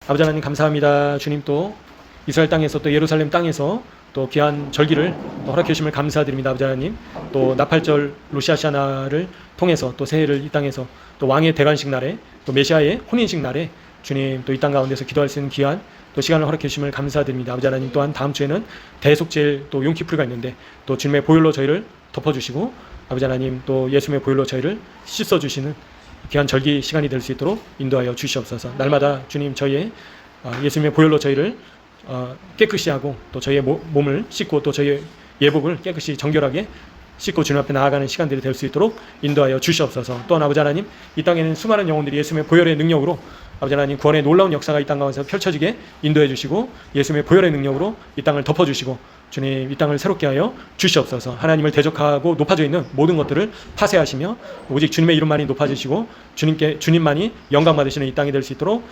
아버지 하나님 감사합니다. 주님 또 이스라엘 땅에서 또 예루살렘 땅에서 또 귀한 절기를 또 허락해 주심을 감사드립니다. 아버지 하나님 또 나팔절 로시아샤나를 통해서 또 새해를 이 땅에서 또 왕의 대관식 날에 또 메시아의 혼인식 날에 주님 또 이 땅 가운데서 기도할 수 있는 귀한 또 시간을 허락해 주심을 감사드립니다. 아버지 하나님 또한 다음 주에는 대속죄일 또 용키풀가 있는데 또 주님의 보혈로 저희를 덮어주시고 아버지 하나님 또 예수님의 보혈로 저희를 씻어주시는 귀한 절기 시간이 될 수 있도록 인도하여 주시옵소서. 날마다 주님 저희의 예수님의 보혈로 저희를 깨끗이 하고 또 저희의 몸을 씻고 또 저희의 예복을 깨끗이 정결하게 씻고 주님 앞에 나아가는 시간들이 될 수 있도록 인도하여 주시옵소서. 또한 아버지 하나님 이 땅에는 수많은 영혼들이 예수님의 보혈의 능력으로 아버지 하나님 구원의 놀라운 역사가 이 땅 가운데서 펼쳐지게 인도해 주시고 예수님의 보혈의 능력으로 이 땅을 덮어주시고 주님 이 땅을 새롭게 하여 주시옵소서. 하나님을 대적하고 높아져 있는 모든 것들을 파쇄하시며 오직 주님의 이름만이 높아지시고 주님만이 영광 받으시는 이 땅이 될 수 있도록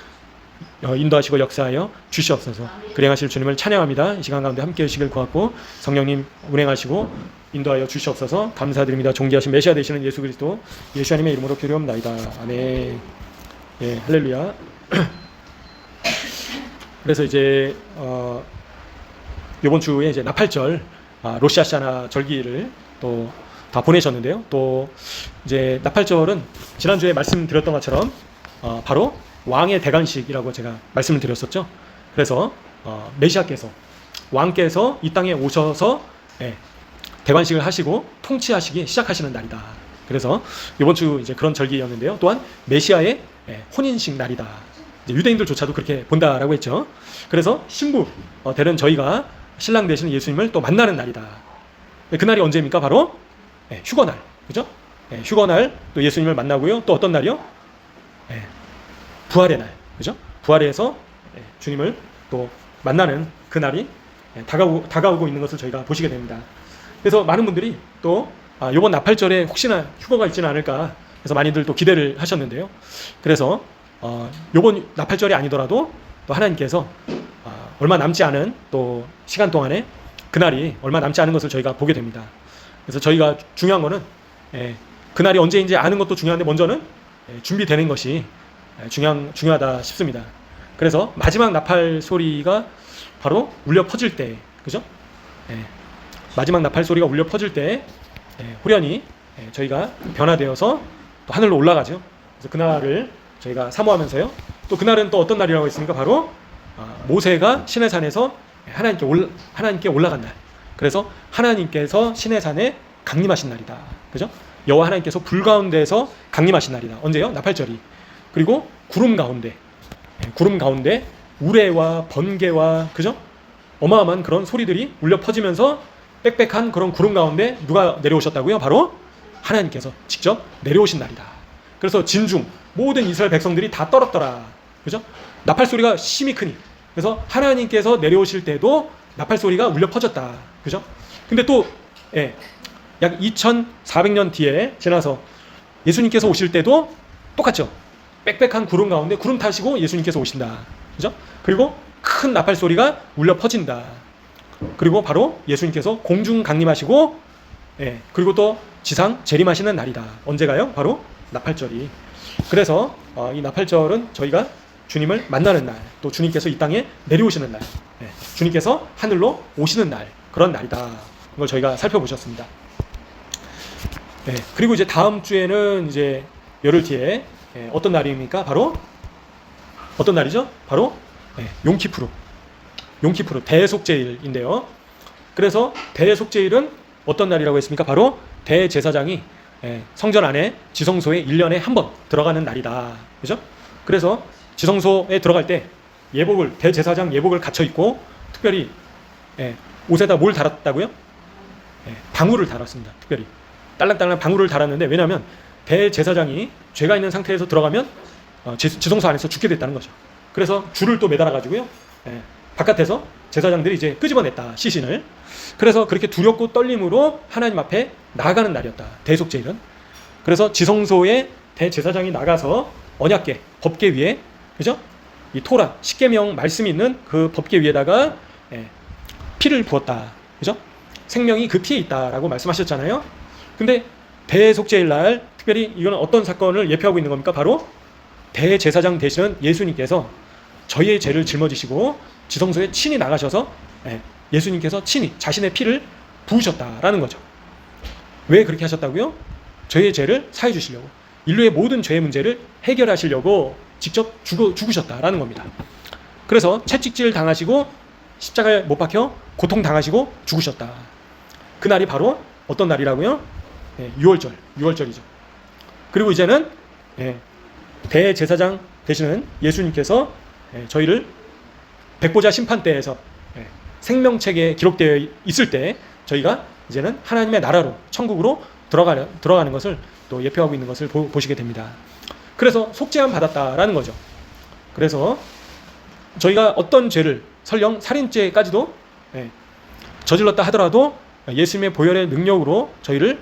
인도하시고 역사하여 주시옵소서. 그행하실 주님을 찬양합니다. 이 시간 가운데 함께 하시길 구하고 성령님 운행하시고 인도하여 주시옵소서. 감사드립니다. 존귀하신 메시아 되시는 예수 그리스도 예수님의 이름으로 기도합나이다. 아멘. 예, 할렐루야. 그래서 이제 이번 주에 이제 나팔절 로시아샤나 절기를 또 다 보내셨는데요. 또 이제 나팔절은 지난주에 말씀드렸던 것처럼 바로 왕의 대관식이라고 제가 말씀을 드렸었죠. 그래서 메시아께서 왕께서 이 땅에 오셔서 대관식을 하시고 통치하시기 시작하시는 날이다. 그래서 이번 주 이제 그런 절기였는데요. 또한 메시아의 혼인식 날이다. 이제 유대인들조차도 그렇게 본다라고 했죠. 그래서 신부 되는 저희가 신랑 되시는 예수님을 또 만나는 날이다. 그날이 언제입니까? 바로 휴거날, 그죠? 휴거날 또 예수님을 만나고요. 또 어떤 날이요? 부활의 날, 그죠? 부활에서 주님을 또 만나는 그 날이 다가오고 있는 것을 저희가 보시게 됩니다. 그래서 많은 분들이 또 이번 나팔절에 혹시나 휴거가 있지는 않을까 해서 많이들 또 기대를 하셨는데요. 그래서 이번 나팔절이 아니더라도 또 하나님께서 얼마 남지 않은 또 시간 동안에 그날이 얼마 남지 않은 것을 저희가 보게 됩니다. 그래서 저희가 중요한 거는 그날이 언제인지 아는 것도 중요한데 먼저는 준비되는 것이 중요하다 싶습니다. 그래서 마지막 나팔 소리가 바로 울려 퍼질 때, 그죠? 마지막 나팔 소리가 울려 퍼질 때 후련히 저희가 변화되어서 또 하늘로 올라가죠. 그래서 그날을 저희가 사모하면서요. 또 그날은 또 어떤 날이라고 했습니까? 바로 모세가 시내산에서 하나님께 올라간 날. 그래서 하나님께서 시내산에 강림하신 날이다. 그죠? 여호와 하나님께서 불 가운데에서 강림하신 날이다. 언제요? 나팔절이. 그리고 구름 가운데 우레와 번개와, 그죠? 어마어마한 그런 소리들이 울려 퍼지면서 빽빽한 그런 구름 가운데 누가 내려오셨다고요? 바로 하나님께서 직접 내려오신 날이다. 그래서 진중 모든 이스라엘 백성들이 다 떨었더라. 그죠? 나팔 소리가 심히 크니. 그래서 하나님께서 내려오실 때도 나팔 소리가 울려 퍼졌다. 그죠? 근데 또 약 2400년 뒤에 지나서 예수님께서 오실 때도 똑같죠. 빽빽한 구름 가운데 구름 타시고 예수님께서 오신다. 그죠? 그리고 큰 나팔 소리가 울려 퍼진다. 그리고 바로 예수님께서 공중 강림하시고 그리고 또 지상 재림하시는 날이다. 언제가요? 바로 나팔절이. 그래서 이 나팔절은 저희가 주님을 만나는 날, 또 주님께서 이 땅에 내려오시는 날, 주님께서 하늘로 오시는 날, 그런 날이다. 이걸 저희가 살펴보셨습니다. 그리고 이제 다음 주에는 이제 열흘 뒤에 어떤 날입니까? 바로 어떤 날이죠? 바로 용키푸르 대속죄일인데요. 그래서 대속죄일은 어떤 날이라고 했습니까? 바로 대제사장이 성전 안에 지성소에 1년에 한 번 들어가는 날이다. 그죠? 그래서 지성소에 들어갈 때 대제사장 예복을 갖춰 입고 특별히 옷에다 뭘 달았다고요? 방울을 달았습니다. 특별히 딸랑딸랑 방울을 달았는데, 왜냐하면 대제사장이 죄가 있는 상태에서 들어가면 지성소 안에서 죽게 됐다는 거죠. 그래서 줄을 또 매달아 가지고요, 바깥에서 제사장들이 이제 끄집어냈다, 시신을. 그래서 그렇게 두렵고 떨림으로 하나님 앞에 나아가는 날이었다, 대속죄일은. 그래서 지성소에 대제사장이 나가서 언약궤, 법궤 위에, 그죠? 이 토라, 십계명 말씀이 있는 그 법궤 위에다가 피를 부었다, 그죠? 생명이 그 피에 있다라고 말씀하셨잖아요. 근데 대속죄일 날 특별히 이거는 어떤 사건을 예표하고 있는 겁니까? 바로 대제사장 되시는 예수님께서 저희의 죄를 짊어지시고 지성소에 친히 나가셔서 예수님께서 친히 자신의 피를 부으셨다라는 거죠. 왜 그렇게 하셨다고요? 저희의 죄를 사해 주시려고, 인류의 모든 죄의 문제를 해결하시려고 직접 죽으셨다라는 겁니다. 그래서 채찍질 당하시고 십자가에 못 박혀 고통 당하시고 죽으셨다. 그 날이 바로 어떤 날이라고요? 6월절이죠. 그리고 이제는 대제사장 되시는 예수님께서 저희를 백보자 심판대에서 생명책에 기록되어 있을 때 저희가 이제는 하나님의 나라로, 천국으로 들어가는 것을 또 예표하고 있는 것을 보시게 됩니다. 그래서 속죄함 받았다라는 거죠. 그래서 저희가 어떤 죄를, 설령 살인죄까지도 저질렀다 하더라도 예수님의 보혈의 능력으로 저희를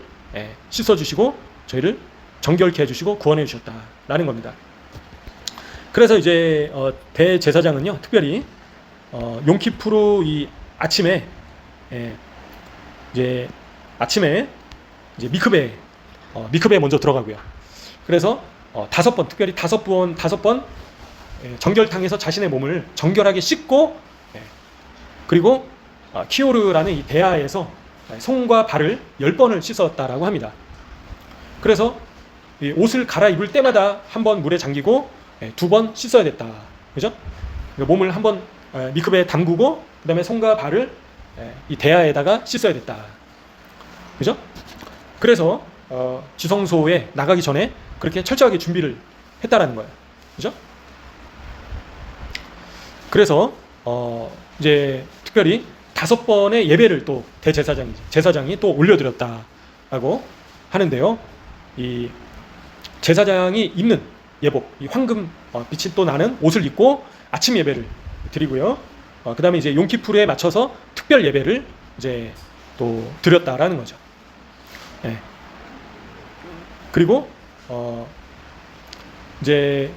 씻어주시고 저희를 정결케 해주시고 구원해 주셨다라는 겁니다. 그래서 이제 대제사장은요, 특별히 용키푸르 이 아침에 이제 미크베에 먼저 들어가고요. 그래서 5번, 특별히 5번 정결탕에서 자신의 몸을 정결하게 씻고, 그리고 키오르라는 이 대야에서 손과 발을 10번을 씻었다라고 합니다. 그래서 이 옷을 갈아입을 때마다 한 번 물에 잠기고 2번 씻어야 됐다. 그죠? 몸을 한번 미크베에 담그고 그 다음에 손과 발을 이 대야에다가 씻어야 됐다. 그죠? 그래서 지성소에 나가기 전에 그렇게 철저하게 준비를 했다라는 거예요. 그죠? 그래서 이제 특별히 5번의 예배를 또 제사장이 또 올려드렸다라고 하는데요. 이 제사장이 입는 예복, 이 황금 빛이 또 나는 옷을 입고 아침 예배를 드리고요. 그 다음에 이제 용키푸르에 맞춰서 특별 예배를 이제 또 드렸다라는 거죠. 그리고 이제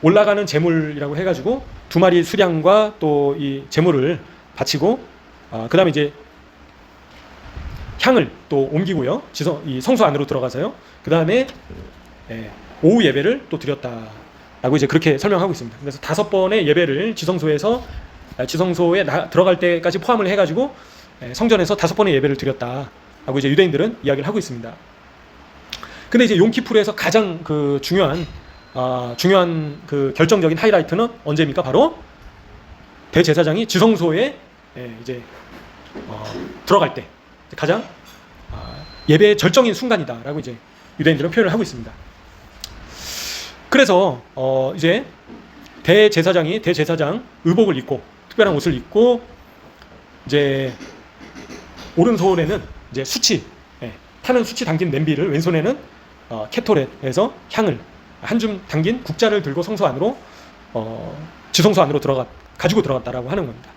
올라가는 제물이라고 해가지고 2마리 수량과 또 이 제물을 바치고, 그 다음에 이제 향을 또 옮기고요. 이 성소 안으로 들어가서요. 그 다음에 오후 예배를 또 드렸다라고 이제 그렇게 설명하고 있습니다. 그래서 5번의 예배를 지성소에 들어갈 때까지 포함을 해가지고 성전에서 5번의 예배를 드렸다라고 이제 유대인들은 이야기를 하고 있습니다. 근데 이제 용키푸르에서 가장 그 중요한 그 결정적인 하이라이트는 언제입니까? 바로 대제사장이 지성소에 이제 들어갈 때 가장 예배의 절정인 순간이다라고 이제 유대인들은 표현을 하고 있습니다. 그래서 이제 대제사장 의복을 입고 특별한 옷을 입고 이제 오른손에는 이제 타는 수치 담긴 냄비를, 왼손에는 케토렛에서 향을 한 줌 담긴 국자를 들고 성소 안으로 지성소 안으로 가지고 들어갔다라고 하는 겁니다.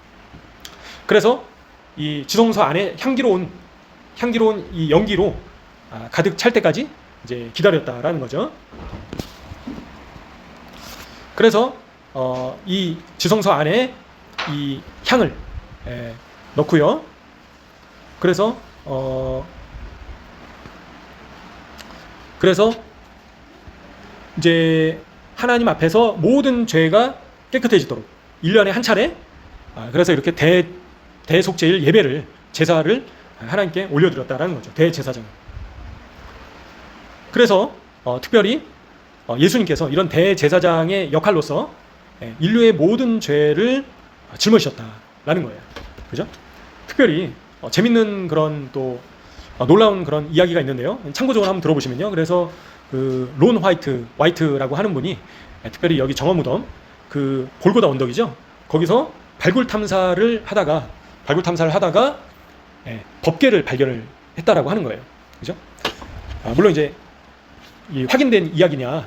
그래서 이 지성소 안에 향기로운 이 연기로 가득 찰 때까지 이제 기다렸다라는 거죠. 그래서 이 지성소 안에 이 향을 넣고요. 그래서 이제 하나님 앞에서 모든 죄가 깨끗해지도록 1년에 한 차례, 그래서 이렇게 대속죄일 예배를, 제사를 하나님께 올려드렸다라는 거죠. 대제사장. 그래서 특별히 예수님께서 이런 대제사장의 역할로서 인류의 모든 죄를 짊어지셨다라는 거예요. 그죠? 특별히 재밌는 그런 또 놀라운 그런 이야기가 있는데요. 참고적으로 한번 들어보시면요. 그래서 그 론 화이트라고 하는 분이 특별히 여기 정어무덤 그 골고다 언덕이죠. 거기서 발굴 탐사를 하다가 법궤를 발견을 했다라고 하는 거예요. 그죠? 물론 이제 이 확인된 이야기냐,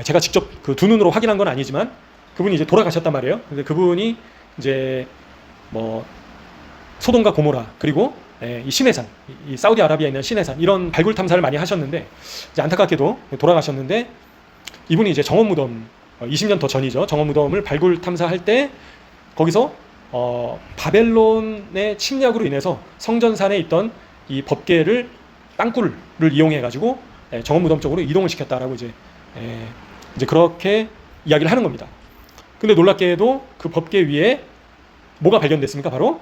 제가 직접 그 두 눈으로 확인한 건 아니지만 그분이 이제 돌아가셨단 말이에요. 근데 그분이 이제 뭐 소돔과 고모라, 그리고 이 시내산, 이 사우디아라비아에 있는 시내산, 이런 발굴 탐사를 많이 하셨는데 이제 안타깝게도 돌아가셨는데, 이분이 이제 정원무덤 20년 더 전이죠. 정원무덤을 발굴 탐사할 때 거기서 바벨론의 침략으로 인해서 성전산에 있던 이 법궤를 땅굴을 이용해 가지고 정원무덤 쪽으로 이동을 시켰다라고 이제 그렇게 이야기를 하는 겁니다. 근데 놀랍게도 그 법궤 위에 뭐가 발견됐습니까? 바로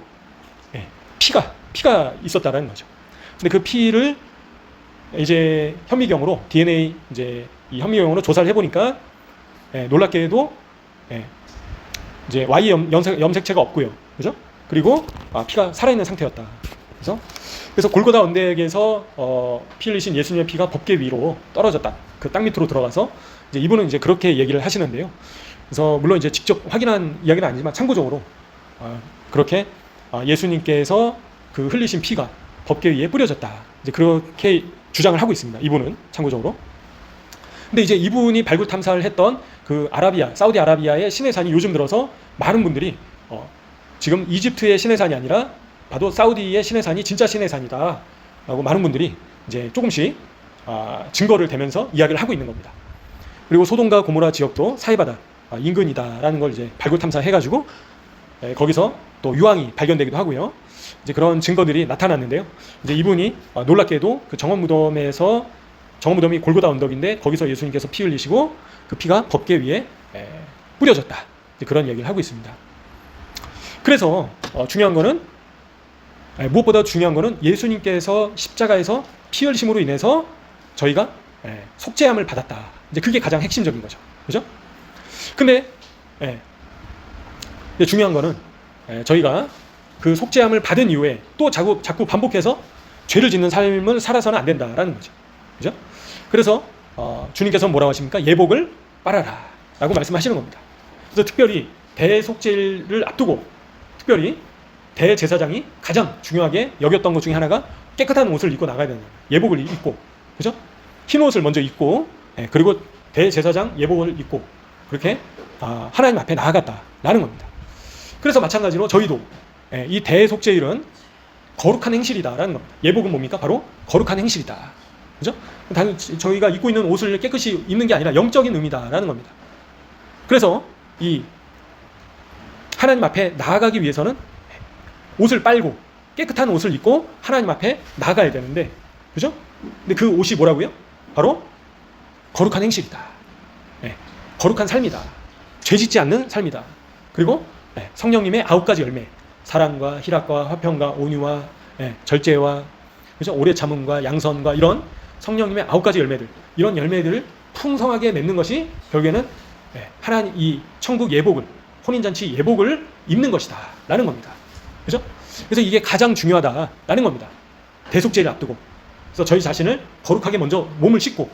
피가 있었다라는 거죠. 근데 그 피를 이제 현미경으로 DNA 이제 이 현미경으로 조사를 해보니까 놀랍게도 이제 Y 염색체가 없고요, 그죠? 그리고 피가 살아있는 상태였다. 그래서 골고다 언덕에서 피 흘리신 예수님의 피가 법궤 위로 떨어졌다. 그 땅 밑으로 들어가서 이제 이분은 이제 그렇게 얘기를 하시는데요. 그래서 물론 이제 직접 확인한 이야기는 아니지만 참고적으로 그렇게 예수님께서 그 흘리신 피가 법궤 위에 뿌려졌다. 이제 그렇게 주장을 하고 있습니다. 이분은 참고적으로. 근데 이제 이분이 발굴 탐사를 했던 그 사우디아라비아의 시내산이 요즘 들어서 많은 분들이 지금 이집트의 시내산이 아니라 봐도 사우디의 시내산이 진짜 시내산이다 라고 많은 분들이 이제 조금씩 증거를 대면서 이야기를 하고 있는 겁니다. 그리고 소돔과 고모라 지역도 사해바다 인근이다라는 걸 이제 발굴 탐사해가지고 거기서 또 유황이 발견되기도 하고요. 이제 그런 증거들이 나타났는데요. 이제 이분이 놀랍게도 그 정원무덤이 골고다 언덕인데 거기서 예수님께서 피 흘리시고 그 피가 법궤 위에 뿌려졌다. 이제 그런 얘기를 하고 있습니다. 그래서 중요한 거는 무엇보다 중요한 거는 예수님께서 십자가에서 피 흘리심으로 인해서 저희가 속죄함을 받았다. 이제 그게 가장 핵심적인 거죠. 그죠? 근데 중요한 거는 저희가 그 속죄함을 받은 이후에 또 자꾸 반복해서 죄를 짓는 삶을 살아서는 안 된다라는 거죠. 그죠? 그래서 주님께서 뭐라고 하십니까? 예복을 빨아라 라고 말씀하시는 겁니다. 그래서 특별히 대속죄를 앞두고 특별히 대제사장이 가장 중요하게 여겼던 것 중에 하나가 깨끗한 옷을 입고 나가야 된다. 예복을 입고, 그죠? 흰 옷을 먼저 입고, 그리고 대제사장 예복을 입고 그렇게 하나님 앞에 나아갔다라는 겁니다. 그래서 마찬가지로 저희도 이 대속죄일은 거룩한 행실이다라는 겁니다. 예복은 뭡니까? 바로 거룩한 행실이다. 그죠? 저희가 입고 있는 옷을 깨끗이 입는 게 아니라 영적인 의미다라는 겁니다. 그래서 이 하나님 앞에 나아가기 위해서는 옷을 빨고 깨끗한 옷을 입고 하나님 앞에 나아가야 되는데, 그죠? 근데 그 옷이 뭐라고요? 바로 거룩한 행실이다. 거룩한 삶이다. 죄 짓지 않는 삶이다. 그리고 성령님의 9가지 열매, 사랑과 희락과 화평과 온유와 절제와, 그죠? 오래 참음과 양선과 이런 성령님의 9가지 열매들, 이런 열매들을 풍성하게 맺는 것이 결국에는 하나님 이 천국 예복을, 혼인잔치 예복을 입는 것이다 라는 겁니다. 그죠? 그래서 이게 가장 중요하다라는 겁니다. 대속죄를 앞두고. 그래서 저희 자신을 거룩하게 먼저 몸을 씻고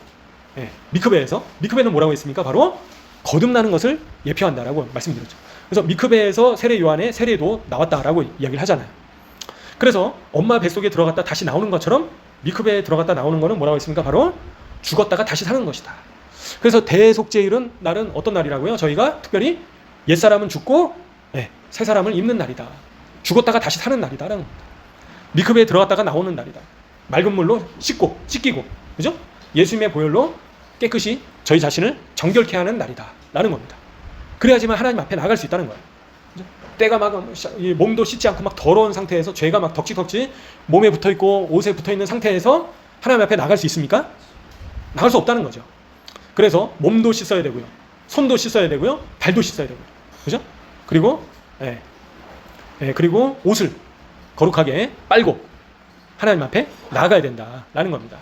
미크베는 뭐라고 했습니까? 바로 거듭나는 것을 예표한다라고 말씀드렸죠. 그래서 미크베에서 세례 요한의 세례도 나왔다라고 이야기를 하잖아요. 그래서 엄마 뱃속에 들어갔다 다시 나오는 것처럼 미크베에 들어갔다 나오는 거는 뭐라고 했습니까? 바로 죽었다가 다시 사는 것이다. 그래서 대속죄일은 날은 어떤 날이라고요? 저희가 특별히 옛사람은 죽고 새 사람을 입는 날이다. 죽었다가 다시 사는 날이다라는 겁니다. 미크베에 들어갔다가 나오는 날이다. 맑은 물로 씻기고, 그죠? 예수님의 보혈로 깨끗이 저희 자신을 정결케 하는 날이다 라는 겁니다. 그래야지만 하나님 앞에 나갈 수 있다는 거예요. 그죠? 때가 막 몸도 씻지 않고 막 더러운 상태에서 죄가 막 덕지덕지 몸에 붙어있고 옷에 붙어있는 상태에서 하나님 앞에 나갈 수 있습니까? 나갈 수 없다는 거죠. 그래서 몸도 씻어야 되고요, 손도 씻어야 되고요, 발도 씻어야 되고요, 그죠? 그리고 그리고 옷을 거룩하게 빨고 하나님 앞에 나아가야 된다라는 겁니다.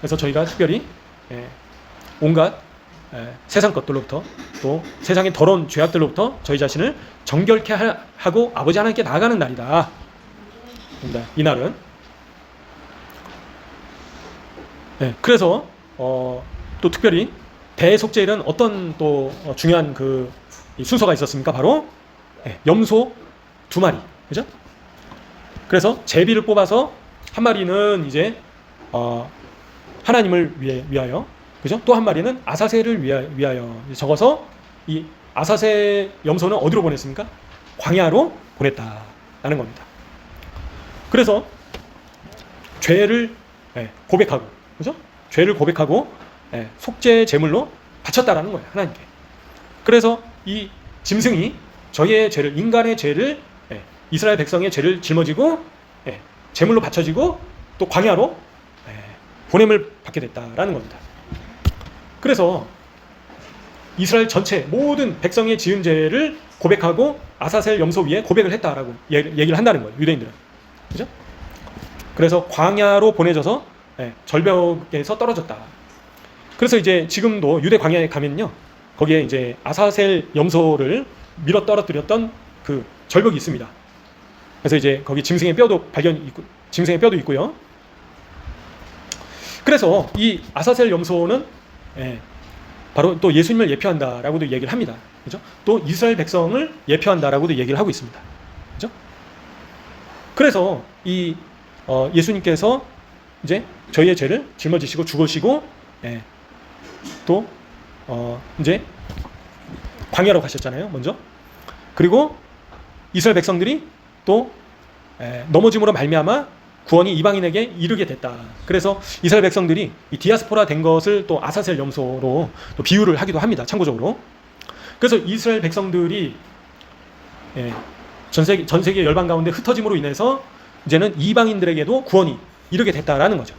그래서 저희가 특별히 온갖 세상 것들로부터 또 세상의 더러운 죄악들로부터 저희 자신을 정결케 하고 아버지 하나님께 나아가는 날이다. 이 날은 그래서 또 특별히 대속죄일은 어떤 또 중요한 그 순서가 있었습니까? 바로 염소 2마리, 그죠? 그래서 제비를 뽑아서 한 마리는 이제 하나님을 위하여, 그죠? 또 한 마리는 아사셀을 위하여 적어서 이 아사셀 염소는 어디로 보냈습니까? 광야로 보냈다라는 겁니다. 그래서 죄를 고백하고, 그죠? 죄를 고백하고 속죄 제물로 바쳤다라는 거예요, 하나님께. 그래서 이 짐승이 저희의 죄를, 인간의 죄를, 이스라엘 백성의 죄를 짊어지고 제물로 바쳐지고 또 광야로 보냄을 받게 됐다라는 겁니다. 그래서 이스라엘 전체 모든 백성의 지은 죄를 고백하고 아사셀 염소 위에 고백을 했다라고 얘기를 한다는 거예요. 유대인들은. 그죠? 그래서 광야로 보내져서 절벽에서 떨어졌다. 그래서 이제 지금도 유대 광야에 가면요, 거기에 이제 아사셀 염소를 밀어 떨어뜨렸던 그 절벽이 있습니다. 그래서 이제 거기 짐승의 뼈도 짐승의 뼈도 있고요. 그래서 이 아사셀 염소는 바로 또 예수님을 예표한다라고도 얘기를 합니다. 그죠? 또 이스라엘 백성을 예표한다라고도 얘기를 하고 있습니다. 그죠? 그래서 이 예수님께서 이제 저희의 죄를 짊어지시고 죽으시고 또 이제 광야로 가셨잖아요. 먼저. 그리고 이스라엘 백성들이 또 넘어짐으로 말미암아 구원이 이방인에게 이르게 됐다. 그래서 이스라엘 백성들이 이 디아스포라 된 것을 또 아사셀 염소로 또 비유를 하기도 합니다. 참고적으로. 그래서 이스라엘 백성들이 전 세계 열방 가운데 흩어짐으로 인해서 이제는 이방인들에게도 구원이 이르게 됐다라는 거죠.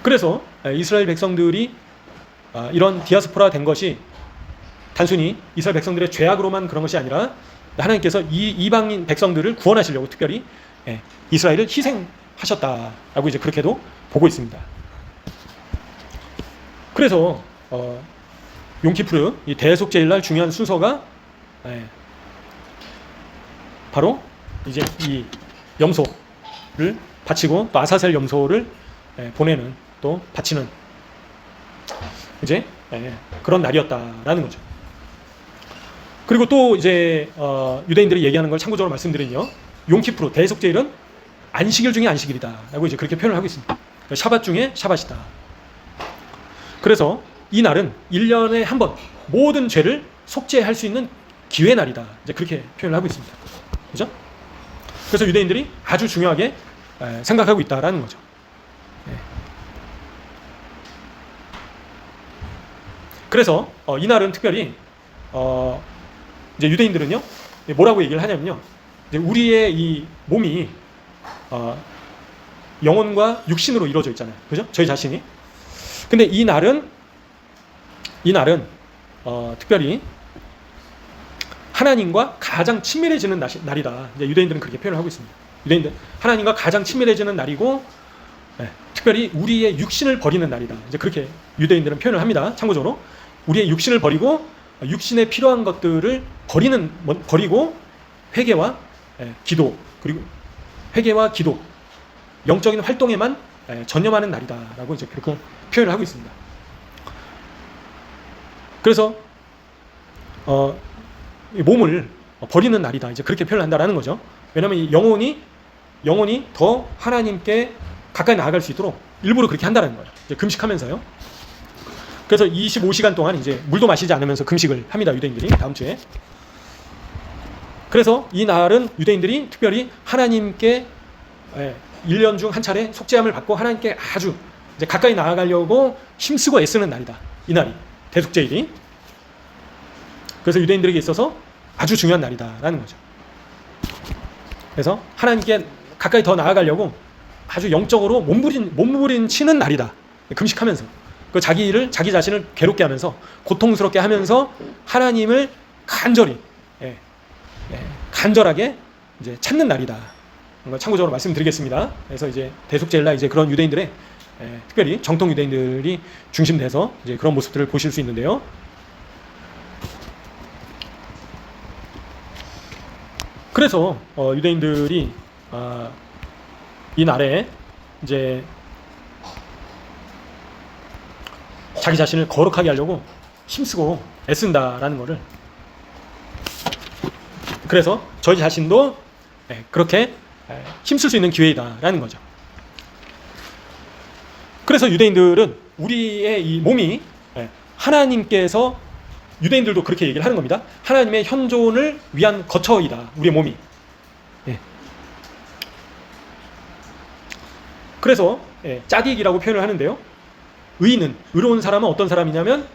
그래서 이스라엘 백성들이 이런 디아스포라 된 것이 단순히 이스라엘 백성들의 죄악으로만 그런 것이 아니라 하나님께서 이 이방인 백성들을 구원하시려고 특별히 이스라엘을 희생하셨다라고 이제 그렇게도 보고 있습니다. 그래서 용키푸르 이 대속제일날 중요한 순서가 바로 이제 이 염소를 바치고 또 아사셀 염소를 보내는 또 바치는 이제 그런 날이었다라는 거죠. 그리고 또 이제 유대인들이 얘기하는 걸 참고적으로 말씀드리면요, 용키푸르 대속제일은 안식일 중에 안식일이다라고 이제 그렇게 표현을 하고 있습니다. 샤밧 중에 샤밧이다. 그래서 이 날은 1년에 한 번 모든 죄를 속죄할 수 있는 기회 날이다. 이제 그렇게 표현을 하고 있습니다. 그죠? 그래서 유대인들이 아주 중요하게 생각하고 있다라는 거죠. 그래서 이 날은 특별히 이제 유대인들은요, 뭐라고 얘기를 하냐면요, 이제 우리의 이 몸이 영혼과 육신으로 이루어져 있잖아요. 그죠? 저희 자신이. 근데 이 날은 특별히 하나님과 가장 친밀해지는 날이다. 이제 유대인들은 그렇게 표현을 하고 있습니다. 유대인들 하나님과 가장 친밀해지는 날이고, 특별히 우리의 육신을 버리는 날이다. 이제 그렇게 유대인들은 표현을 합니다. 참고적으로 우리의 육신을 버리고 육신에 필요한 것들을 버리고 회개와 기도, 그리고 회개와 기도, 영적인 활동에만 전념하는 날이다라고 이제 그렇게 표현을 하고 있습니다. 그래서 몸을 버리는 날이다. 이제 그렇게 표현한다라는 거죠. 왜냐하면 이 영혼이 더 하나님께 가까이 나아갈 수 있도록 일부러 그렇게 한다는 거예요. 이제 금식하면서요. 그래서 25시간 동안 이제 물도 마시지 않으면서 금식을 합니다. 유대인들이 다음 주에. 그래서 이 날은 유대인들이 특별히 하나님께 1년 중 한 차례 속죄함을 받고 하나님께 아주 이제 가까이 나아가려고 힘쓰고 애쓰는 날이다. 이 날이 대속제일이. 그래서 유대인들에게 있어서 아주 중요한 날이다라는 거죠. 그래서 하나님께 가까이 더 나아가려고 아주 영적으로 몸부림치는 날이다. 금식하면서 그 자기 자신을 괴롭게 하면서 고통스럽게 하면서 하나님을 간절하게 이제 찾는 날이다. 참고적으로 말씀드리겠습니다. 그래서 이제 대속제일날 이제 그런 유대인들의 특별히 정통 유대인들이 중심돼서 이제 그런 모습들을 보실 수 있는데요. 그래서 유대인들이 이 날에 이제 자기 자신을 거룩하게 하려고 힘쓰고 애쓴다라는 거를, 그래서 저희 자신도 그렇게 힘쓸 수 있는 기회이다라는 거죠. 그래서 유대인들은 우리의 이 몸이 하나님께서, 유대인들도 그렇게 얘기를 하는 겁니다. 하나님의 현존을 위한 거처이다. 우리의 몸이. 그래서 짜딕이라고 표현을 하는데요. 의로운 사람은 어떤 사람이냐면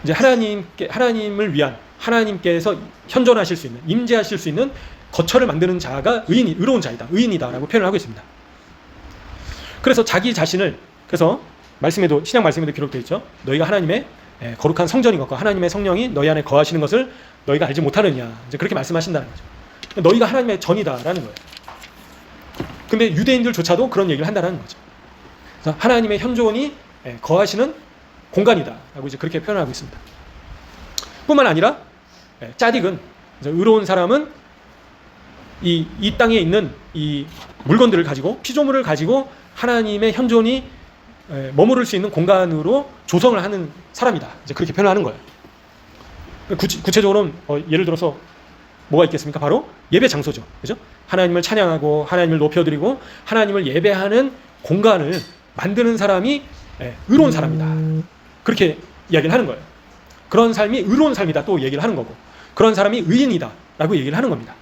이제 하나님을 위한, 하나님께서 현존하실 수 있는, 임재하실 수 있는 거처를 만드는 자가 의로운 자이다, 의인이다라고 표현을 하고 있습니다. 그래서 자기 자신을, 그래서 신약 말씀에도 기록되어 있죠. 너희가 하나님의 거룩한 성전인 것과 하나님의 성령이 너희 안에 거하시는 것을 너희가 알지 못하느냐, 이제 그렇게 말씀하신다는 거죠. 너희가 하나님의 전이다라는 거예요. 근데 유대인들조차도 그런 얘기를 한다는 거죠. 그래서 하나님의 현존이 거하시는 공간이다라고 이제 그렇게 표현하고 있습니다. 뿐만 아니라 짜딕은, 의로운 사람은 이 땅에 있는 이 물건들을 가지고, 피조물을 가지고 하나님의 현존이 머무를 수 있는 공간으로 조성을 하는 사람이다, 이제 그렇게 표현하는 거예요. 구체적으로는 예를 들어서 뭐가 있겠습니까? 바로 예배 장소죠, 그죠? 하나님을 찬양하고 하나님을 높여드리고 하나님을 예배하는 공간을 만드는 사람이 의로운 사람이다, 그렇게 이야기를 하는 거예요. 그런 삶이 의로운 삶이다 또 얘기를 하는 거고, 그런 사람이 의인이다 라고 얘기를 하는 겁니다.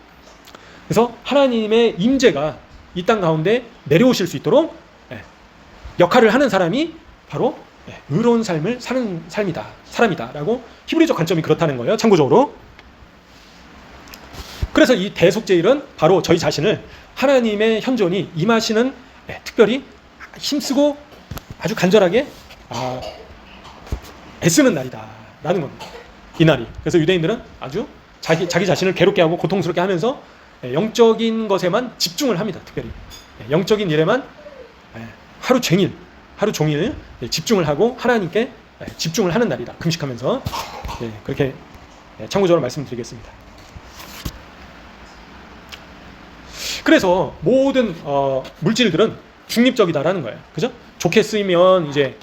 그래서 하나님의 임재가 이 땅 가운데 내려오실 수 있도록 역할을 하는 사람이 바로 의로운 삶을 사는 사람이다 라고 히브리적 관점이 그렇다는 거예요, 참고적으로. 그래서 이 대속죄일은 바로 저희 자신을 하나님의 현존이 임하시는, 특별히 힘쓰고 아주 간절하게 애쓰는 날이다 라는 겁니다, 이 날이. 그래서 유대인들은 아주 자기 자신을 괴롭게 하고 고통스럽게 하면서 영적인 것에만 집중을 합니다. 특별히 영적인 일에만 하루 종일 집중을 하고 하나님께 집중을 하는 날이다, 금식하면서. 그렇게 참고적으로 말씀드리겠습니다. 그래서 모든 물질들은 중립적이다라는 거예요, 그죠? 좋게 쓰이면 이제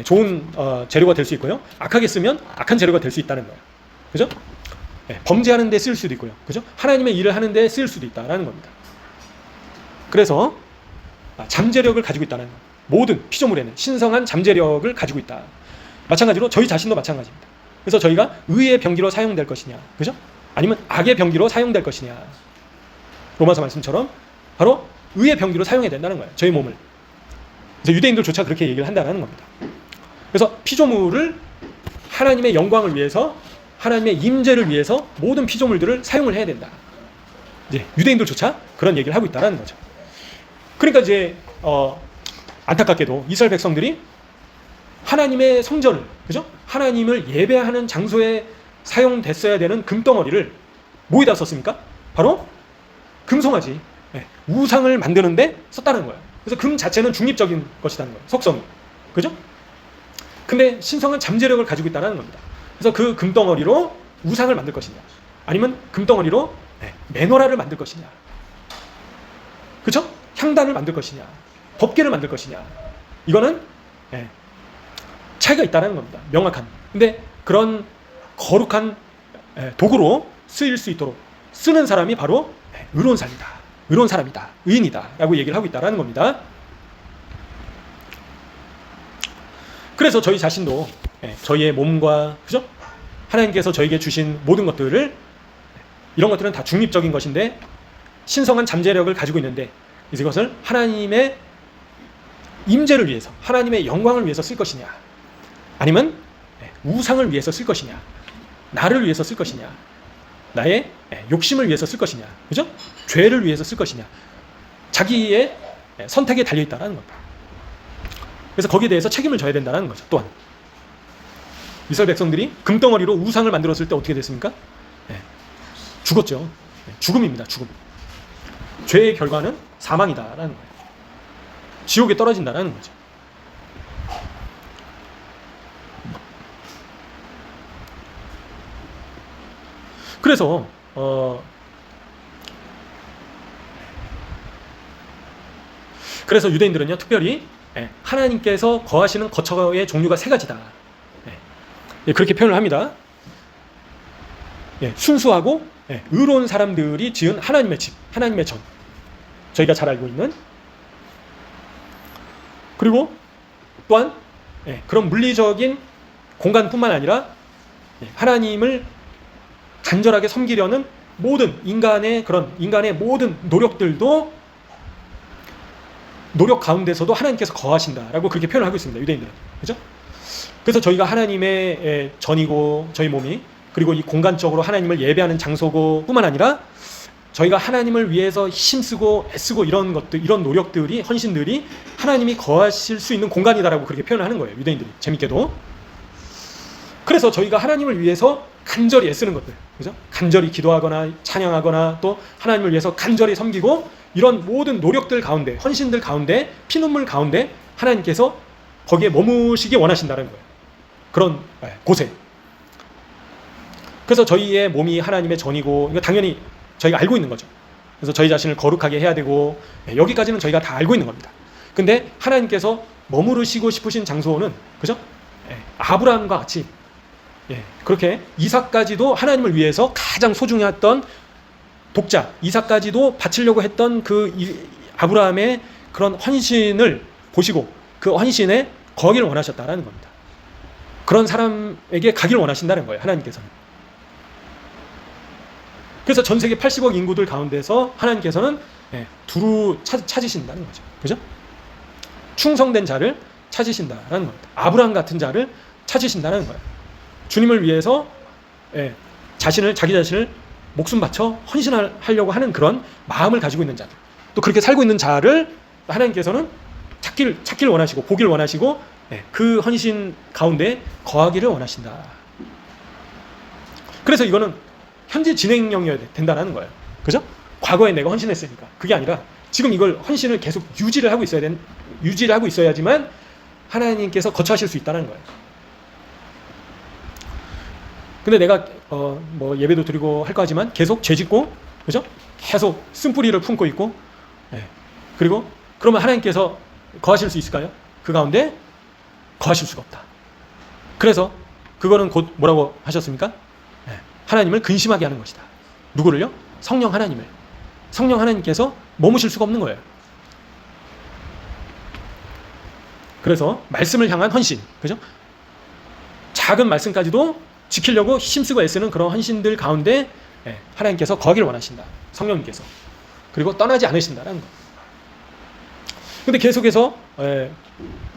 좋은 재료가 될 수 있고요, 악하게 쓰면 악한 재료가 될 수 있다는 거예요, 그죠? 범죄하는 데 쓸 수도 있고요, 그죠? 하나님의 일을 하는 데 쓸 수도 있다라는 겁니다. 그래서 잠재력을 가지고 있다는 거예요. 모든 피조물에는 신성한 잠재력을 가지고 있다. 마찬가지로 저희 자신도 마찬가지입니다. 그래서 저희가 의의 병기로 사용될 것이냐, 그죠? 아니면 악의 병기로 사용될 것이냐. 로마서 말씀처럼 바로 의의 병기로 사용해야 된다는 거예요, 저희 몸을. 그래서 유대인들조차 그렇게 얘기를 한다는 겁니다. 그래서 피조물을 하나님의 영광을 위해서, 하나님의 임재를 위해서 모든 피조물들을 사용을 해야 된다. 이제 유대인들조차 그런 얘기를 하고 있다는 거죠. 그러니까 이제 안타깝게도 이스라엘 백성들이 하나님의 성전을, 그죠? 하나님을 예배하는 장소에 사용됐어야 되는 금덩어리를 뭐에다 썼습니까? 바로 금송아지, 우상을 만드는데 썼다는 거예요. 그래서 금 자체는 중립적인 것이라는 거예요, 속성이, 그죠? 근데 신성한 잠재력을 가지고 있다는 겁니다. 그래서 그 금덩어리로 우상을 만들 것이냐, 아니면 금덩어리로 메노라를 만들 것이냐, 그죠? 향단을 만들 것이냐, 법궤를 만들 것이냐, 이거는 차이가 있다는 겁니다, 명확한. 근데 그런 거룩한 도구로 쓰일 수 있도록 쓰는 사람이 바로 의로운 삶이다, 의로운 사람이다, 의인이다 라고 얘기를 하고 있다는 겁니다. 그래서 저희 자신도 저희의 몸과, 그죠? 하나님께서 저에게 주신 모든 것들을, 이런 것들은 다 중립적인 것인데 신성한 잠재력을 가지고 있는데 이것을 하나님의 임재를 위해서, 하나님의 영광을 위해서 쓸 것이냐, 아니면 우상을 위해서 쓸 것이냐, 나를 위해서 쓸 것이냐, 나의 욕심을 위해서 쓸 것이냐, 그죠? 죄를 위해서 쓸 것이냐, 자기의 선택에 달려있다는 겁니다. 그래서 거기에 대해서 책임을 져야 된다는 거죠. 또한 이스라엘 백성들이 금덩어리로 우상을 만들었을 때 어떻게 됐습니까? 죽었죠. 죽음입니다, 죽음. 죄의 결과는 사망이다라는 거예요. 지옥에 떨어진다라는 거죠. 그래서 그래서 유대인들은요, 특별히 하나님께서 거하시는 거처의 종류가 세 가지다, 그렇게 표현을 합니다. 순수하고 의로운 사람들이 지은 하나님의 집, 하나님의 전, 저희가 잘 알고 있는. 그리고 또한 그런 물리적인 공간뿐만 아니라 하나님을 간절하게 섬기려는 모든 인간의 모든 노력들도, 노력 가운데서도 하나님께서 거하신다라고 그렇게 표현을 하고 있습니다, 유대인들은. 그죠? 그래서 저희가 하나님의 전이고, 저희 몸이, 그리고 이 공간적으로 하나님을 예배하는 장소고 뿐만 아니라 저희가 하나님을 위해서 힘쓰고 애쓰고 이런 것들, 이런 노력들이, 헌신들이 하나님이 거하실 수 있는 공간이다라고 그렇게 표현을 하는 거예요, 유대인들이. 재밌게도. 그래서 저희가 하나님을 위해서 간절히 애쓰는 것들, 그죠? 간절히 기도하거나 찬양하거나 또 하나님을 위해서 간절히 섬기고 이런 모든 노력들 가운데, 헌신들 가운데, 피눈물 가운데 하나님께서 거기에 머무시기 원하신다는 거예요. 그런 곳에. 그래서 저희의 몸이 하나님의 전이고 이거 당연히 저희가 알고 있는 거죠. 그래서 저희 자신을 거룩하게 해야 되고 여기까지는 저희가 다 알고 있는 겁니다. 근데 하나님께서 머무르시고 싶으신 장소는, 그죠? 아브라함과 같이 그렇게 이삭까지도 하나님을 위해서 가장 소중했던 독자 이삭까지도 바치려고 했던 그 아브라함의 그런 헌신을 보시고 그 헌신에 거하기를 원하셨다라는 겁니다. 그런 사람에게 가기를 원하신다는 거예요, 하나님께서는. 그래서 전 세계 80억 인구들 가운데서 하나님께서는 두루 찾으신다는 거죠. 그죠? 충성된 자를 찾으신다라는 겁니다. 아브라함 같은 자를 찾으신다는 거예요. 주님을 위해서 자기 자신을 목숨 바쳐 헌신하려고 하는 그런 마음을 가지고 있는 자들, 또 그렇게 살고 있는 자를 하나님께서는 찾기를 원하시고 보기를 원하시고 그 헌신 가운데 거하기를 원하신다. 그래서 이거는 현재 진행형이어야 된다는 거예요. 그죠? 과거에 내가 헌신했으니까. 그게 아니라 지금 이걸 헌신을 계속 유지를 하고 있어야지만 하나님께서 거처하실 수 있다는 거예요. 근데 내가 뭐 예배도 드리고 할 거지만 계속 죄짓고, 그죠? 계속 쓴뿌리를 품고 있고, 그리고 그러면 하나님께서 거하실 수 있을까요? 그 가운데 거하실 수가 없다. 그래서 그거는 곧 뭐라고 하셨습니까? 하나님을 근심하게 하는 것이다. 누구를요? 성령 하나님을. 성령 하나님께서 머무실 수가 없는 거예요. 그래서 말씀을 향한 헌신, 그죠? 작은 말씀까지도 지키려고 힘쓰고 애쓰는 그런 헌신들 가운데 하나님께서 거하기를 원하신다. 성령님께서. 그리고 떠나지 않으신다는 거. 근데 계속해서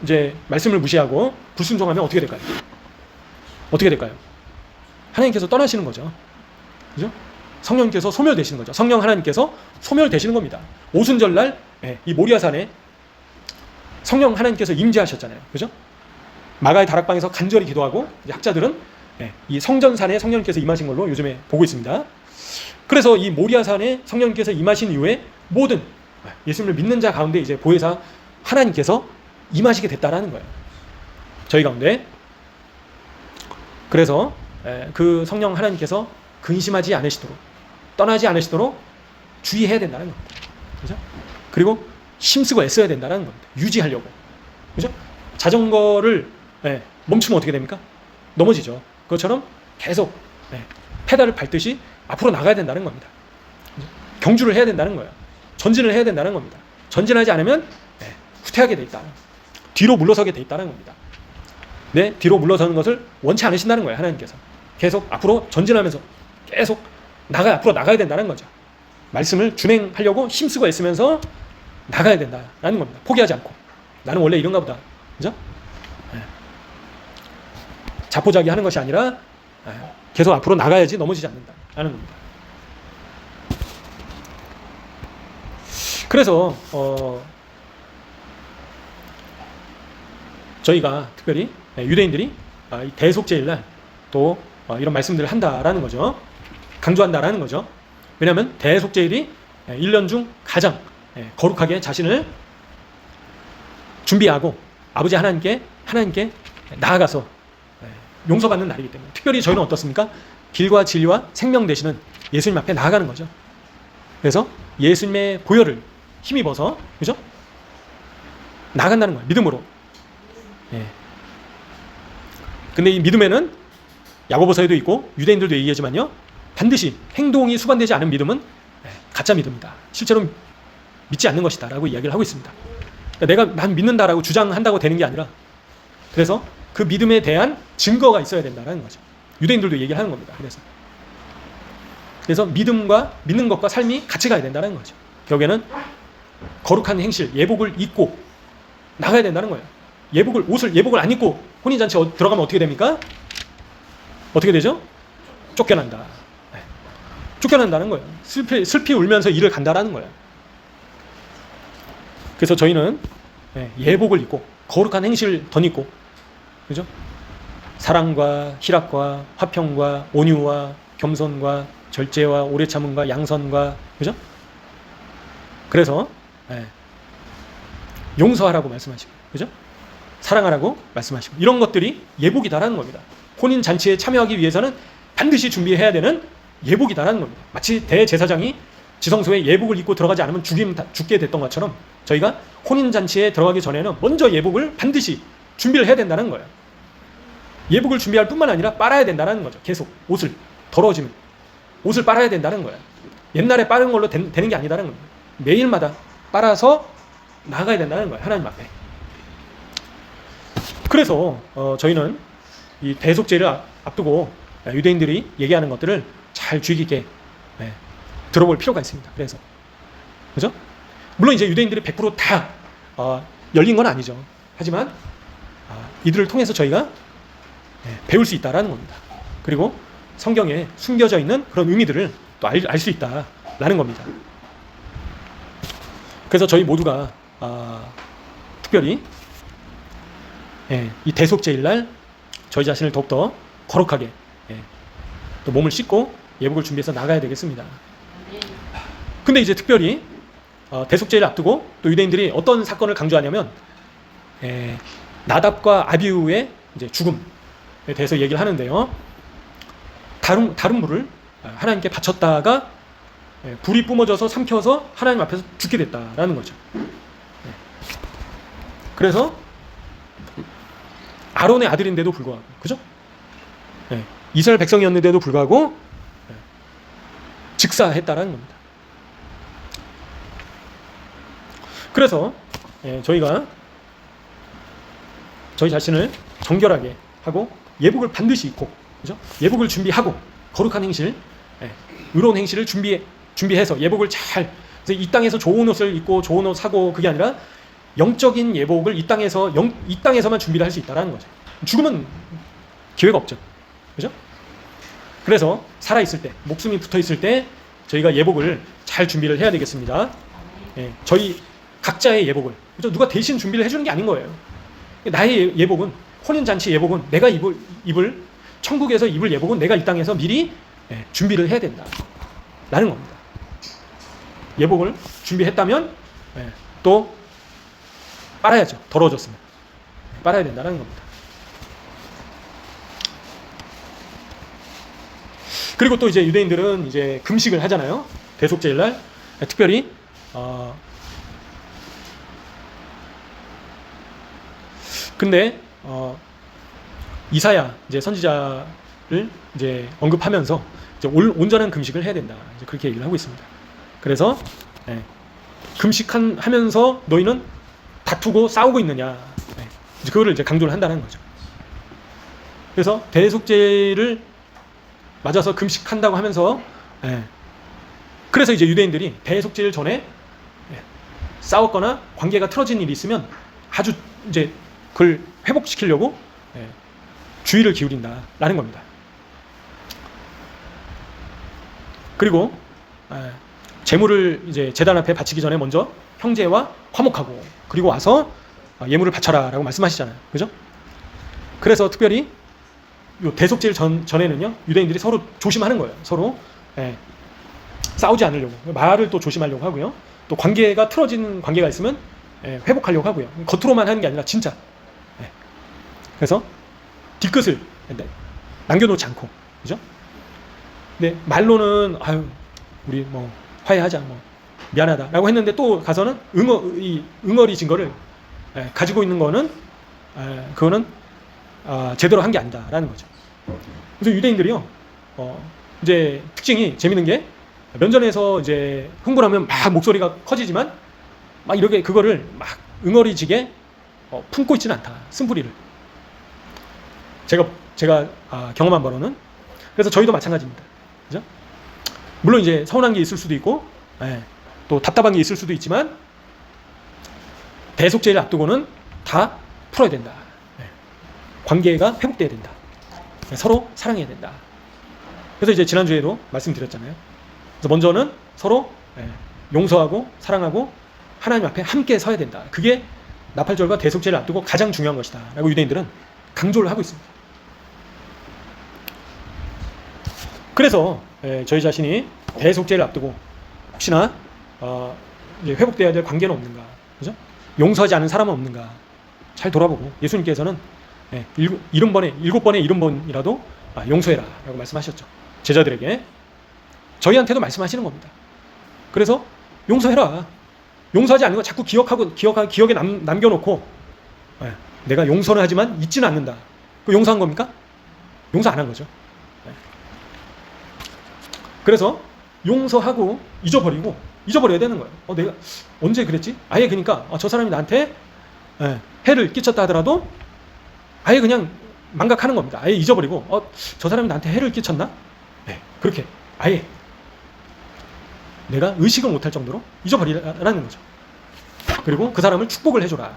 이제 말씀을 무시하고 불순종하면 어떻게 될까요? 어떻게 될까요? 하나님께서 떠나시는 거죠. 그죠? 성령님께서 소멸되시는 거죠. 성령 하나님께서 소멸되시는 겁니다. 오순절날 이 모리아산에 성령 하나님께서 임재하셨잖아요. 그죠? 마가의 다락방에서 간절히 기도하고 학자들은 이 성전산에 성령님께서 임하신 걸로 요즘에 보고 있습니다. 그래서 이 모리아산에 성령님께서 임하신 이후에 모든 예수님을 믿는 자 가운데 이제 보혜사 하나님께서 임하시게 됐다라는 거예요. 저희 가운데. 그래서 그 성령 하나님께서 근심하지 않으시도록, 떠나지 않으시도록 주의해야 된다는 겁니다. 그죠? 그리고 힘쓰고 애써야 된다는 겁니다. 유지하려고. 그죠? 자전거를 멈추면 어떻게 됩니까? 넘어지죠. 그것처럼 계속 페달을 밟듯이 앞으로 나가야 된다는 겁니다. 경주를 해야 된다는 거예요. 전진을 해야 된다는 겁니다. 전진하지 않으면 후퇴하게 돼 있다. 뒤로 물러서게 돼 있다는 겁니다. 뒤로 물러서는 것을 원치 않으신다는 거예요, 하나님께서. 계속 앞으로 전진하면서 계속 앞으로 나가야 된다는 거죠. 말씀을 준행하려고 힘쓰고 애쓰면서 나가야 된다라는 겁니다. 포기하지 않고. 나는 원래 이런가 보다. 그죠? 자포자기 하는 것이 아니라 계속 앞으로 나가야지 넘어지지 않는다라는 겁니다. 그래서 저희가 특별히 유대인들이 이 대속죄일날 또 이런 말씀들을 한다라는 거죠. 강조한다라는 거죠. 왜냐하면 대속죄일이 1년 중 가장 거룩하게 자신을 준비하고 아버지 하나님께 나아가서 용서받는 날이기 때문에, 특별히 저희는 어떻습니까? 길과 진리와 생명 되시는 예수님 앞에 나아가는 거죠. 그래서 예수님의 보혈을 힘입어서, 그죠? 나아간다는 거예요. 믿음으로. 근데 이 믿음에는 야고보서에도 있고 유대인들도 얘기하지만요, 반드시 행동이 수반되지 않은 믿음은 가짜 믿음이다. 실제로 믿지 않는 것이다 라고 이야기를 하고 있습니다. 그러니까 난 믿는다라고 주장한다고 되는 게 아니라, 그래서 그 믿음에 대한 증거가 있어야 된다는 거죠. 유대인들도 얘기를 하는 겁니다. 그래서 믿는 것과 삶이 같이 가야 된다는 거죠. 여기에는 거룩한 행실, 예복을 입고 나가야 된다는 거예요. 예복을 안 입고 혼인잔치 들어가면 어떻게 됩니까? 어떻게 되죠? 쫓겨난다. 쫓겨난다는 거예요. 슬피 울면서 일을 간다라는 거예요. 그래서 저희는 예복을 입고 거룩한 행실 덧입고, 그죠? 사랑과 희락과 화평과 온유와 겸손과 절제와 오래 참음과 양선과, 그죠? 그래서 용서하라고 말씀하시고, 그죠? 사랑하라고 말씀하시고, 이런 것들이 예복이다라는 겁니다. 혼인 잔치에 참여하기 위해서는 반드시 준비해야 되는 예복이다라는 겁니다. 마치 대제사장이 지성소에 예복을 입고 들어가지 않으면 죽게 됐던 것처럼 저희가 혼인 잔치에 들어가기 전에는 먼저 예복을 반드시 준비를 해야 된다는 거예요. 예복을 준비할 뿐만 아니라 빨아야 된다는 거죠. 계속 옷을, 더러워지면 옷을 빨아야 된다는 거예요. 옛날에 빠른 걸로 되는 게 아니다는 겁니다. 매일마다 빨아서 나가야 된다는 거예요. 하나님 앞에. 그래서 저희는 이 대속죄를 앞두고 유대인들이 얘기하는 것들을 잘 주의 깊게 들어볼 필요가 있습니다. 그래서, 그죠? 물론 이제 유대인들이 100%다 열린 건 아니죠. 하지만 이들을 통해서 저희가 배울 수 있다라는 겁니다. 그리고 성경에 숨겨져 있는 그런 의미들을 또 알 수 있다라는 겁니다. 그래서 저희 모두가 특별히 이 대속죄일날 저희 자신을 더욱더 거룩하게 또 몸을 씻고 예복을 준비해서 나가야 되겠습니다. 근데 이제 특별히 대속죄를 앞두고 또 유대인들이 어떤 사건을 강조하냐면 나답과 아비후의 이제 죽음에 대해서 얘기를 하는데요. 다른 물을 하나님께 바쳤다가 불이 뿜어져서 삼켜서 하나님 앞에서 죽게 됐다라는 거죠. 그래서 아론의 아들인데도 불구하고, 그죠? 이스라엘 백성이었는데도 불구하고 즉사했다라는 겁니다. 그래서 저희가 저희 자신을 정결하게 하고 예복을 반드시 입고, 그죠? 예복을 준비하고 거룩한 행실, 의로운 행실을 준비해서 예복을 잘, 이 땅에서 좋은 옷을 입고 좋은 옷 사고, 그게 아니라 영적인 예복을 이 땅에서만 준비를 할 수 있다는 거죠. 죽으면 기회가 없죠. 그죠? 그래서 살아있을 때, 목숨이 붙어있을 때 저희가 예복을 잘 준비를 해야 되겠습니다. 저희 각자의 예복을, 그죠? 누가 대신 준비를 해주는 게 아닌 거예요. 나의 예복은, 혼인잔치 예복은 내가 입을 천국에서 입을 예복은 내가 이 땅에서 미리 준비를 해야 된다 라는 겁니다. 예복을 준비했다면 또 빨아야죠. 더러워졌으면 빨아야 된다는 겁니다. 그리고 또 이제 유대인들은 이제 금식을 하잖아요. 대속죄일날 특별히 근데 이사야 이제 선지자를 이제 언급하면서 이제 온전한 금식을 해야 된다. 이제 그렇게 얘기를 하고 있습니다. 그래서 금식하면서 너희는 다투고 싸우고 있느냐. 이제 그거를 이제 강조를 한다는 거죠. 그래서 대속죄를 맞아서 금식한다고 하면서 그래서 이제 유대인들이 대속죄일 전에 싸웠거나 관계가 틀어진 일이 있으면 아주 이제 그걸 회복시키려고 주의를 기울인다라는 겁니다. 그리고 제물을 이제 제단 앞에 바치기 전에 먼저 형제와 화목하고 그리고 와서 예물을 바쳐라라고 말씀하시잖아요. 그죠? 그래서 특별히 요 대속죄일 전에는요 유대인들이 서로 조심하는 거예요. 서로 싸우지 않으려고 말을 또 조심하려고 하고요. 또 관계가 틀어진 관계가 있으면 회복하려고 하고요. 겉으로만 하는 게 아니라 진짜. 그래서 뒤끝을 남겨놓지 않고, 그죠? 근데 말로는 아유 우리 뭐 화해하자, 뭐 미안하다라고 했는데 또 가서는 응어리진 거를 가지고 있는 거는 그거는 제대로 한 게 아니다라는 거죠. 그래서 유대인들이요, 이제 특징이 재밌는 게 면전에서 이제 흥분하면 막 목소리가 커지지만 막 이렇게 그거를 막 응어리지게 품고 있지는 않다. 쓴뿌리를. 제가 경험한 바로는 그래서 저희도 마찬가지입니다. 그죠? 물론 이제 서운한 게 있을 수도 있고, 또 답답한 게 있을 수도 있지만 대속죄를 앞두고는 다 풀어야 된다. 관계가 회복돼야 된다. 서로 사랑해야 된다. 그래서 이제 지난주에도 말씀드렸잖아요. 그래서 먼저는 서로 용서하고 사랑하고 하나님 앞에 함께 서야 된다. 그게 나팔절과 대속죄를 앞두고 가장 중요한 것이다 라고 유대인들은 강조를 하고 있습니다. 그래서 저희 자신이 대속죄를 앞두고 혹시나 이제 회복돼야 될 관계는 없는가, 그죠? 용서하지 않은 사람은 없는가 잘 돌아보고, 예수님께서는 70번에 70번이라도 용서해라라고 말씀하셨죠. 제자들에게, 저희한테도 말씀하시는 겁니다. 그래서 용서해라. 용서하지 않는 거 자꾸 기억에 남겨놓고 내가 용서는 하지만 잊지는 않는다. 그 용서한 겁니까? 용서 안 한 거죠. 그래서 용서하고 잊어버려야 되는 거예요. 내가 언제 그랬지? 아예 그러니까 저 사람이 나한테 해를 끼쳤다 하더라도 아예 그냥 망각하는 겁니다. 아예 잊어버리고 저 사람이 나한테 해를 끼쳤나? 그렇게 아예 내가 의식을 못할 정도로 잊어버리라는 거죠. 그리고 그 사람을 축복을 해줘라.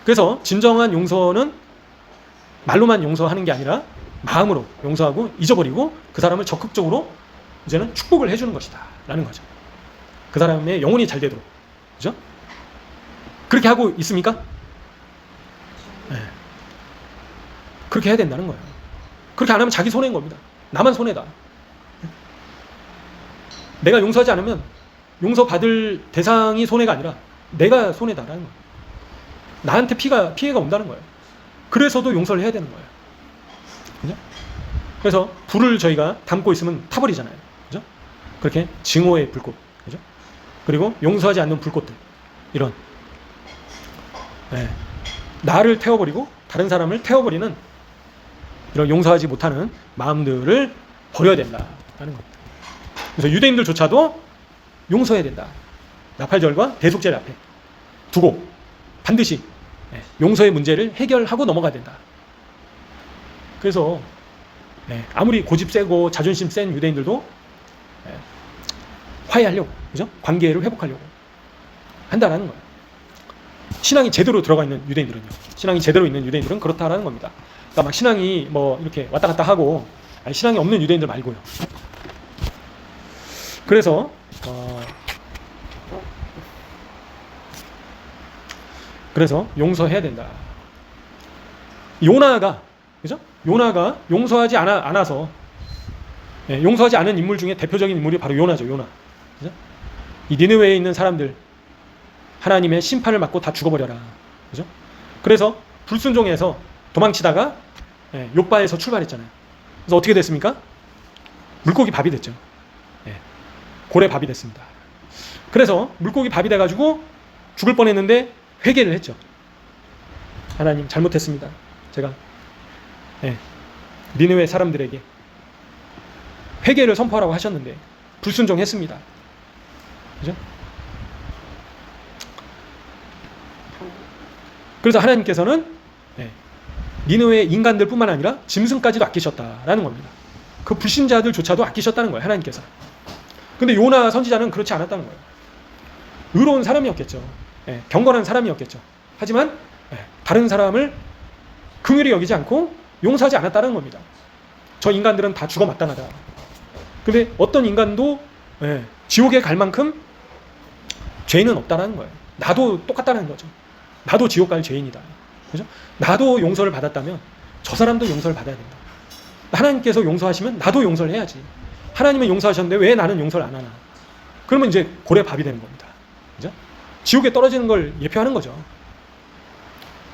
그래서 진정한 용서는 말로만 용서하는 게 아니라 마음으로 용서하고 잊어버리고 그 사람을 적극적으로 이제는 축복을 해주는 것이다 라는 거죠. 그 사람의 영혼이 잘 되도록. 그죠? 그렇게 하고 있습니까? 그렇게 해야 된다는 거예요. 그렇게 안 하면 자기 손해인 겁니다. 나만 손해다. 내가 용서하지 않으면 용서받을 대상이 손해가 아니라 내가 손해다라는 거예요. 나한테 피해가 온다는 거예요. 그래서도 용서를 해야 되는 거예요. 그죠? 그래서 불을 저희가 담고 있으면 타버리잖아요. 그죠? 그렇게 증오의 불꽃. 그죠? 그리고 용서하지 않는 불꽃들. 이런. 나를 태워버리고 다른 사람을 태워버리는 이런 용서하지 못하는 마음들을 버려야 된다라는 겁니다. 그래서 유대인들조차도 용서해야 된다. 나팔절과 대속죄를 앞에 두고 반드시 용서의 문제를 해결하고 넘어가야 된다. 그래서 아무리 고집 세고 자존심 센 유대인들도 화해하려고, 그죠? 관계를 회복하려고 한다라는 거예요. 신앙이 제대로 들어가 있는 유대인들은요. 신앙이 제대로 있는 유대인들은 그렇다라는 겁니다. 그러니까 막 신앙이 뭐 이렇게 왔다 갔다 하고 신앙이 없는 유대인들 말고요. 그래서 용서해야 된다. 요나가, 그죠? 요나가 용서하지 않아서 용서하지 않은 인물 중에 대표적인 인물이 바로 요나죠. 요나. 그죠? 이 니느웨에 있는 사람들 하나님의 심판을 받고 다 죽어버려라. 그죠? 그래서 불순종해서 도망치다가 욥바에서 출발했잖아요. 그래서 어떻게 됐습니까? 물고기 밥이 됐죠. 고래 밥이 됐습니다. 그래서 물고기 밥이 돼가지고 죽을 뻔했는데 회개를 했죠. 하나님 잘못했습니다. 제가 니느웨 사람들에게 회개를 선포하라고 하셨는데 불순종했습니다. 그죠? 그래서 하나님께서는 니느웨 인간들뿐만 아니라 짐승까지도 아끼셨다라는 겁니다. 그 불신자들조차도 아끼셨다는 거예요. 하나님께서. 근데 요나 선지자는 그렇지 않았다는 거예요. 의로운 사람이었겠죠. 경건한 사람이었겠죠. 하지만 다른 사람을 긍휼히 여기지 않고 용서하지 않았다는 겁니다. 저 인간들은 다 죽어 마땅하다. 근데 어떤 인간도 지옥에 갈 만큼 죄인은 없다는 거예요. 나도 똑같다는 거죠. 나도 지옥 갈 죄인이다. 그죠? 나도 용서를 받았다면 저 사람도 용서를 받아야 된다. 하나님께서 용서하시면 나도 용서를 해야지. 하나님은 용서하셨는데 왜 나는 용서를 안 하나? 그러면 이제 고래 밥이 되는 겁니다. 그죠? 지옥에 떨어지는 걸 예표하는 거죠.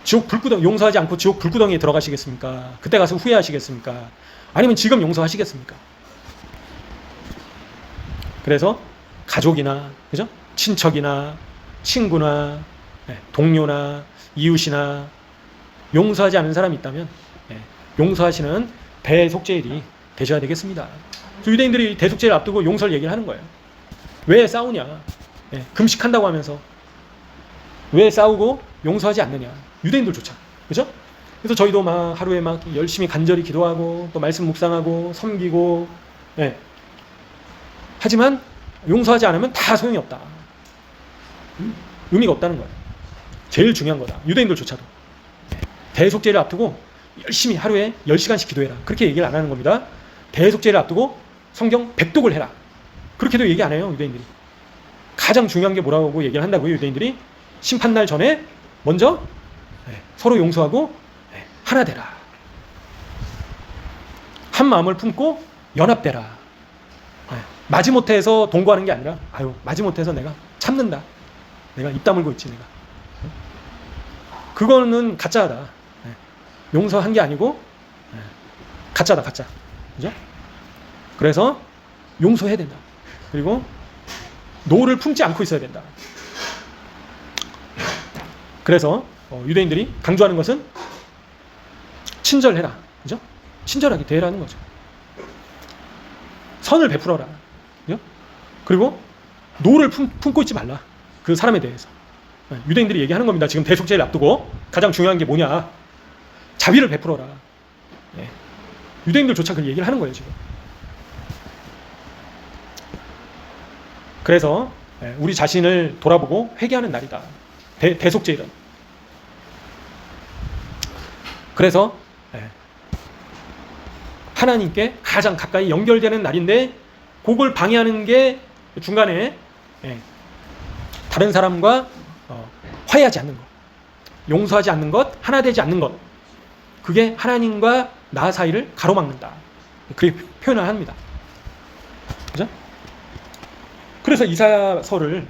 지옥 불구덩이, 용서하지 않고 지옥 불구덩이에 들어가시겠습니까? 그때 가서 후회하시겠습니까? 아니면 지금 용서하시겠습니까? 그래서 가족이나, 그죠? 친척이나 친구나 동료나 이웃이나 용서하지 않은 사람이 있다면 용서하시는 대속죄일이 되셔야 되겠습니다. 유대인들이 대속죄를 앞두고 용서를 얘기를 하는 거예요. 왜 싸우냐? 금식한다고 하면서 왜 싸우고 용서하지 않느냐? 유대인들조차. 그죠? 그래서 저희도 막 하루에 막 열심히 간절히 기도하고 또 말씀 묵상하고 섬기고 하지만 용서하지 않으면 다 소용이 없다. 의미가 없다는 거예요. 제일 중요한 거다. 유대인들조차도. 대속죄를 앞두고 열심히 하루에 10시간씩 기도해라. 그렇게 얘기를 안 하는 겁니다. 대속죄를 앞두고 성경 100독을 해라. 그렇게도 얘기 안 해요. 유대인들이. 가장 중요한 게 뭐라고 얘기를 한다고요. 유대인들이. 심판날 전에 먼저 서로 용서하고 하나 되라. 한 마음을 품고 연합되라. 예, 마지못해서 동거하는 게 아니라 마지못해서 내가 참는다. 내가 입 다물고 있지 내가. 그거는 가짜다. 예, 용서한 게 아니고 가짜다 가짜. 그죠? 그래서 용서해야 된다. 그리고 노를 품지 않고 있어야 된다. 그래서 유대인들이 강조하는 것은 친절해라. 그죠? 친절하게 대해라는 거죠. 선을 베풀어라. 그죠? 그리고 노를 품고 있지 말라. 그 사람에 대해서. 유대인들이 얘기하는 겁니다. 지금 대속죄를 앞두고 가장 중요한 게 뭐냐? 자비를 베풀어라. 예. 유대인들조차 그 얘기를 하는 거예요, 지금. 그래서 우리 자신을 돌아보고 회개하는 날이다. 대속죄일은. 그래서 하나님께 가장 가까이 연결되는 날인데 그걸 방해하는 게 중간에 다른 사람과 화해하지 않는 것, 용서하지 않는 것, 하나 되지 않는 것, 그게 하나님과 나 사이를 가로막는다. 그렇게 표현을 합니다. 그죠? 그래서 이사야서를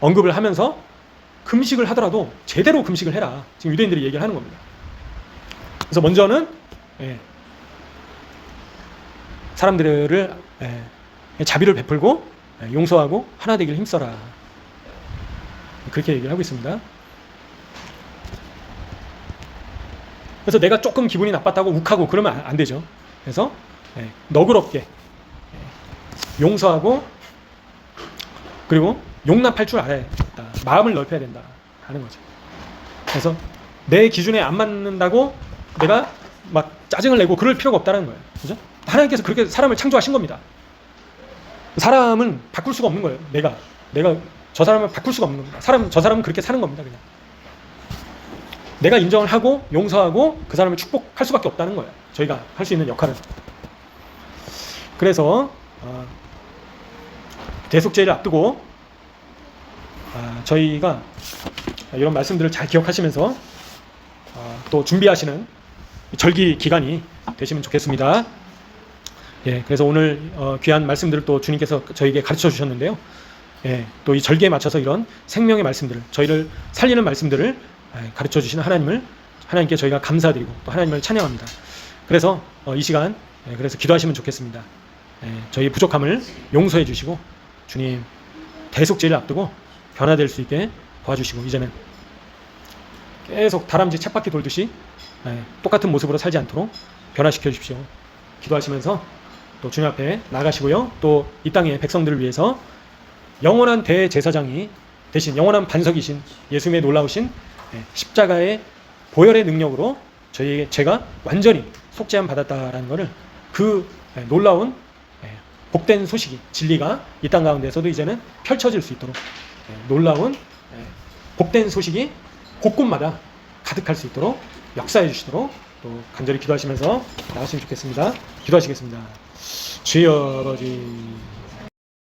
언급을 하면서 금식을 하더라도 제대로 금식을 해라. 지금 유대인들이 얘기를 하는 겁니다. 그래서 먼저는 사람들을 자비를 베풀고 용서하고 하나 되기를 힘써라. 그렇게 얘기를 하고 있습니다. 그래서 내가 조금 기분이 나빴다고 욱하고 그러면 안 되죠. 그래서 너그럽게 용서하고 그리고 용납할 줄 알아야 된다. 마음을 넓혀야 된다 하는 거죠. 그래서 내 기준에 안 맞는다고 내가 막 짜증을 내고 그럴 필요가 없다는 거예요. 그죠? 하나님께서 그렇게 사람을 창조하신 겁니다. 사람은 바꿀 수가 없는 거예요. 내가 저 사람을 바꿀 수가 없는 겁니다. 저 사람은 그렇게 사는 겁니다. 그냥 내가 인정을 하고 용서하고 그 사람을 축복할 수밖에 없다는 거예요. 저희가 할 수 있는 역할은. 그래서 대속죄를 앞두고 저희가 이런 말씀들을 잘 기억하시면서 또 준비하시는 절기 기간이 되시면 좋겠습니다. 예, 그래서 오늘 귀한 말씀들을 또 주님께서 저희에게 가르쳐 주셨는데요. 예, 또 이 절기에 맞춰서 이런 생명의 말씀들을, 저희를 살리는 말씀들을 가르쳐 주시는 하나님께 저희가 감사드리고 또 하나님을 찬양합니다. 그래서 이 시간 그래서 기도하시면 좋겠습니다. 저희 부족함을 용서해 주시고 주님 대속죄를 앞두고 변화될 수 있게 도와주시고 이제는 계속 다람쥐 쳇바퀴 돌듯이 똑같은 모습으로 살지 않도록 변화시켜 주십시오. 기도하시면서 또 주님 앞에 나가시고요. 또 이 땅의 백성들을 위해서 영원한 대제사장이 대신 영원한 반석이신 예수님의 놀라우신 십자가의 보혈의 능력으로 저희에게 제가 완전히 속죄함 받았다라는 것을 그 놀라운 복된 소식이 진리가 이 땅 가운데서도 이제는 펼쳐질 수 있도록 놀라운 복된 소식이 곳곳마다 가득할 수 있도록 역사해 주시도록 또 간절히 기도하시면서 나가시면 좋겠습니다. 기도하시겠습니다. 주여 아버지